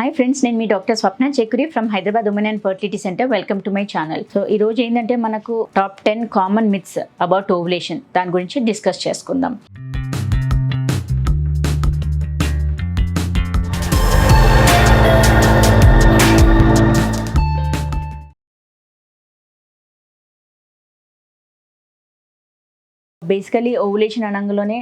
Hi friends, నేను మీ doctor Swapna Chekkuri from Hyderabad women and fertility centre. Welcome to my channel. So ఈ రోజు ఏంటంటే మనకు top 10 common myths about ovulation దాని గురించి డిస్కస్ చేసుకుందాం. బేసికలీ ఓవులేషన్ అనగానే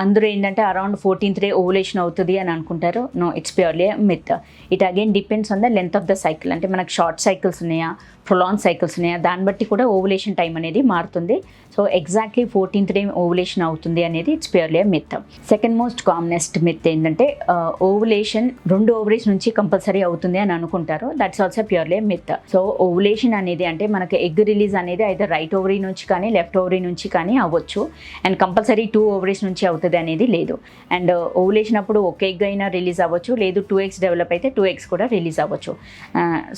అందరూ ఏంటంటే అరౌండ్ 14th డే ఓవులేషన్ అవుతుంది అని అనుకుంటారు. No, it's purely myth. It again depends on the length of the cycle. అంటే మనకు షార్ట్ సైకిల్స్ ఉన్నాయా, ప్రొలాంగ్ సైకిల్స్ ఉన్నాయా, దాన్ని బట్టి కూడా ఓవులేషన్ టైం అనేది మారుతుంది. So exactly 14th day ovulation అవుతుంది అనేది it's purely myth. Second most commonest myth ఏంటంటే ఓవులేషన్ 2 ఓవరీస్ నుంచి కంపల్సరీ అవుతుంది అని అనుకుంటారు. That's also purely myth. So ovulation అనేది అంటే మనకి ఎగ్ రిలీజ్ అనేది అయితే రైట్ ఓవరీ నుంచి కానీ లెఫ్ట్ ఓవరీ నుంచి కానీ అవ్వచ్చు. అండ్ కంపల్సరీ 2 ఓవరీస్ నుంచి అవుతుంది అనేది లేదు. అండ్ ఓవులేషన్ అప్పుడు ఒక ఎగ్ అయినా రిలీజ్ అవ్వచ్చు, లేదు 2 eggs డెవలప్ అయితే 2 eggs కూడా రిలీజ్ అవ్వచ్చు.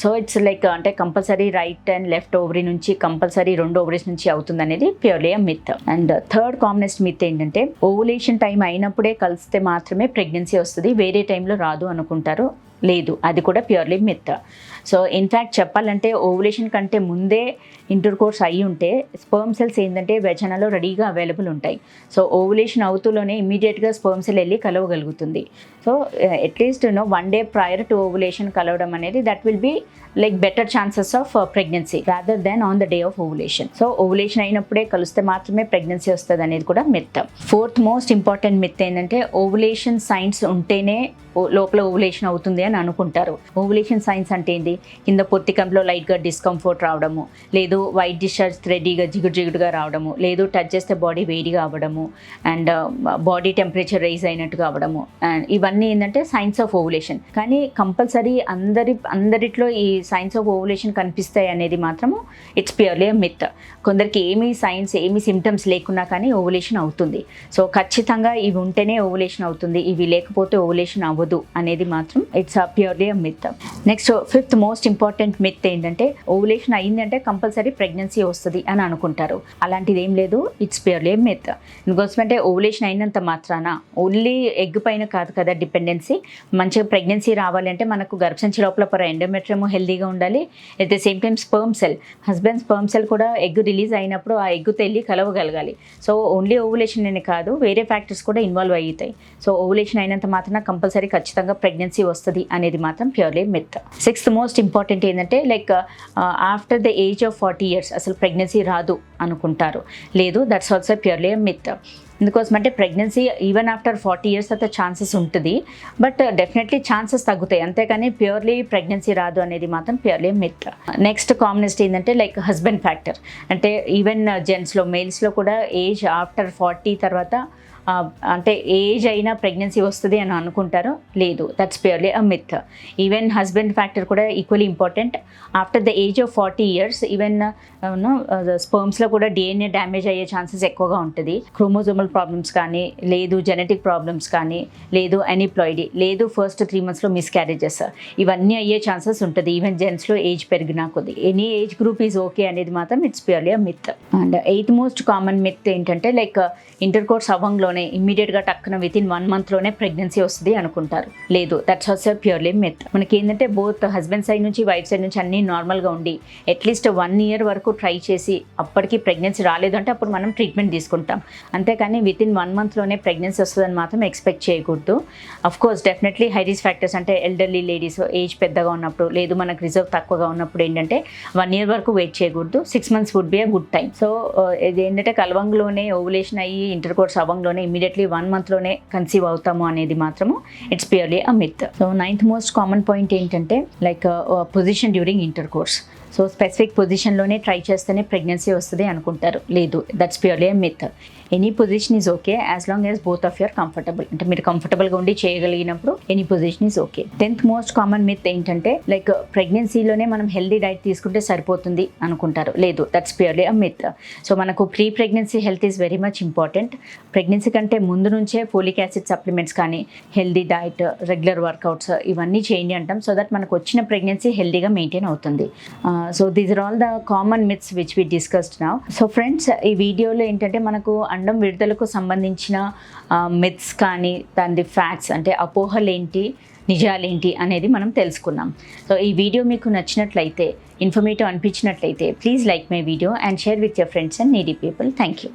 సో ఇట్స్ లైక్ అంటే compulsory right and left ovary నుంచి కంపల్సరీ 2 ఓవరీస్ నుంచి అవుతుంది అనేది purely myth. And third commonest myth ఏంటంటే ఓవులేషన్ టైం అయినప్పుడే కలిస్తే మాత్రమే ప్రెగ్నెన్సీ వస్తుంది, వేరే టైంలో రాదు అనుకుంటారు. లేదు, అది కూడా ప్యూర్లీ మిత్. సో ఇన్ఫ్యాక్ట్ చెప్పాలంటే ఓవులేషన్ కంటే ముందే ఇంటర్ కోర్స్ అయ్యి ఉంటే స్పర్మ్ సెల్స్ ఏంటంటే వెజనలో రెడీగా అవైలబుల్ ఉంటాయి. సో ఓవులేషన్ అవుతూలోనే ఇమీడియట్గా స్పర్మ్ సెల్ వెళ్ళి కలవగలుగుతుంది. So at least 1 day prior to ovulation కలవడం అనేది that will be like better chances of pregnancy rather than on the day of ovulation. So ovulation అయినప్పుడే కలిస్తే మాత్రమే ప్రెగ్నెన్సీ వస్తుంది అనేది కూడా myth. Fourth most important myth ఏంటంటే ఓవులేషన్ సైన్స్ ఉంటేనే లోపల ఓవులేషన్ అవుతుంది అని అనుకుంటారు. ఓవులేషన్ సైన్స్ అంటే ఏంటి? కింద పొత్తికంలో లైట్గా డిస్కంఫర్ట్ రావడము, లేదు వైట్ డిశ్చార్జ్ థ్రెడీగా జిగుడుగా రావడము, లేదు టచ్ చేస్తే బాడీ వేడిగా అవ్వడము, అండ్ బాడీ టెంపరేచర్ రైజ్ అయినట్టుగా అవ్వడము, అండ్ ఇవన్నీ ఏంటంటే సైన్స్ ఆఫ్ ఓవులేషన్. కానీ కంపల్సరీ అందరిట్లో ఈ సైన్స్ ఆఫ్ ఓవులేషన్ కనిపిస్తాయి అనేది మాత్రము ఇట్స్ ప్యూర్లీ మిత్. కొందరికి ఏమీ సైన్స్ ఏమీ సిమ్టమ్స్ లేకున్నా కానీ ఓవులేషన్ అవుతుంది. సో ఖచ్చితంగా ఇవి ఉంటేనే ఓవులేషన్ అవుతుంది, ఇవి లేకపోతే ఓవులేషన్ అవ్వదు అనేది మాత్రం it's purely myth. Next fifth most important myth ఏంటంటే ఓవులేషన్ అయిందంటే కంపల్సరీ ప్రెగ్నెన్సీ వస్తుంది అని అనుకుంటారు. అలాంటిది ఏం లేదు, ఇట్స్ ప్యూర్లీ మిత్. ఎందుకోసమంటే ఓవులేషన్ అయినంత మాత్రాన ఓన్లీ ఎగ్ పైన కాదు కదా డిపెండెన్సీ. మంచిగా ప్రెగ్నెన్సీ రావాలంటే మనకు గర్భసంచి లోపల ఎండోమెట్రియం హెల్దీగా ఉండాలి. At the same time sperm cell, husband sperm cell కూడా ఎగ్ రిలీజ్ అయినప్పుడు ఆ ఎగ్గుతో వెళ్ళి కలవగలగాలి. సో ఓన్లీ ఓవులేషన్ అనే కాదు, వేరే ఫ్యాక్టర్స్ కూడా ఇన్వాల్వ్ అవుతాయి. సో ఓవులేషన్ అయినంత మాత్రాన కంపల్సరీ ఖచ్చితంగా ప్రెగ్నెన్సీ వస్తుంది అనేది మాత్రం purely myth. Sixth most important ఏంటంటే like after the age of 40 years అసలు ప్రెగ్నెన్సీ రాదు అనుకుంటారు. లేదు, దట్స్ ఆల్సో ప్యూర్లీ మిత్. ఎందుకోసం అంటే ప్రెగ్నెన్సీ ఈవెన్ ఆఫ్టర్ 40 years తర్వాత ఛాన్సెస్ ఉంటుంది, బట్ డెఫినెట్లీ ఛాన్సెస్ తగ్గుతాయి, అంతేకాని ప్యూర్లీ ప్రెగ్నెన్సీ రాదు అనేది మాత్రం ప్యూర్లీ మిత్. నెక్స్ట్ కామనెస్ట్ ఏంటంటే లైక్ హస్బెండ్ ఫ్యాక్టర్. అంటే ఈవెన్ జెంట్స్లో మేల్స్లో కూడా ఏజ్ ఆఫ్టర్ 40 తర్వాత అంటే ఏజ్ అయినా ప్రెగ్నెన్సీ వస్తుంది అని అనుకుంటారు. లేదు, that's purely a myth. Even husband factor కూడా equally important. After the age of 40 years even స్పర్మ్స్లో కూడా DNA డ్యామేజ్ అయ్యే ఛాన్సెస్ ఎక్కువగా ఉంటుంది. క్రోమోజోమల్ ప్రాబ్లమ్స్ కానీ, లేదు జెనెటిక్ ప్రాబ్లమ్స్ కానీ, లేదు అనిప్లాయిడీ, లేదు ఫస్ట్ 3 monthsలో మిస్క్యారేజెస్, ఇవన్నీ అయ్యే ఛాన్సెస్ ఉంటుంది ఈవెన్ జెంట్స్లో ఏజ్ పెరిగినా కొద్ది. Any age group is okay అనేది మాత్రం it's purely a myth. And eighth most common myth ఏంటంటే లైక్ ఇంటర్ కోర్స్ అవ్వంలోనే ఇమ్మీడియట్గా టక్కున వితిన్ 1 monthలోనే ప్రెగ్నెన్సీ వస్తుంది అనుకుంటారు. లేదు, దట్స్ ఆల్సో ప్యూర్లీ మిత్. మనకి ఏంటంటే బోత్ హస్బెండ్ సైడ్ నుంచి వైఫ్ సైడ్ నుంచి అన్నీ నార్మల్గా ఉండి అట్లీస్ట్ 1 year వరకు ట్రై చేసి అప్పటికి ప్రెగ్నెన్సీ రాలేదు అంటే అప్పుడు మనం ట్రీట్మెంట్ తీసుకుంటాం, అంతేకాని వితిన్ 1 monthలోనే ప్రెగ్నెన్సీ వస్తుందని మాత్రం ఎక్స్పెక్ట్ చేయకూడదు. Of course definitely high risk factors అంటే ఎల్డర్లీ లేడీస్, ఏజ్ పెద్దగా ఉన్నప్పుడు, లేదు మనకు రిజర్వ్ తక్కువగా ఉన్నప్పుడు ఏంటంటే 1 year వరకు వెయిట్ చేయకూడదు. 6 months would be a good time. So ఇది ఏంటంటే కలవంలోనే ఓవులేషన్ అయ్యి ఇంటర్ కోర్స్ అవ్వంలోనే ఇమీడియట్లీ 1 monthలోనే కన్సీవ్ అవుతాము అనేది మాత్రము it's purely a myth. So ninth most common point ఏంటంటే like position during intercourse. So specific పొజిషన్లోనే ట్రై చేస్తేనే ప్రెగ్నెన్సీ వస్తుంది అనుకుంటారు. లేదు, that's purely myth. Any position is okay as long as both of your comfortable. అంటే మీరు కంఫర్టబుల్గా ఉండి చేయగలిగినప్పుడు any position is okay. 10th most common myth ఏంటంటే లైక్ ప్రెగ్నెన్సీలోనే మనం హెల్దీ డైట్ తీసుకుంటే సరిపోతుంది అనుకుంటారు. లేదు, that's purely a myth. So మనకు pre pregnancy health is very much important. Pregnancy కంటే ముందు నుంచే ఫోలిక్ యాసిడ్ సప్లిమెంట్స్ కానీ, హెల్దీ డైట్, రెగ్యులర్ వర్కౌట్స్ ఇవన్నీ చేయండి అంటాం. సో దట్ మనకు వచ్చిన ప్రెగ్నెన్సీ హెల్దీగా మెయింటైన్ అవుతుంది. So these are all the common myths which we discussed now. So friends, ఈ వీడియోలో ఏంటంటే మనకు అండం విడుదలకు సంబంధించిన మిత్స్ కానీ దాని ఫ్యాక్ట్స్ అంటే అపోహలు ఏంటి, నిజాలేంటి అనేది మనం తెలుసుకున్నాం. సో ఈ వీడియో మీకు నచ్చినట్లయితే, ఇన్ఫర్మేటివ్ అనిపించినట్లయితే please like my video and share with your friends and needy people. Thank you.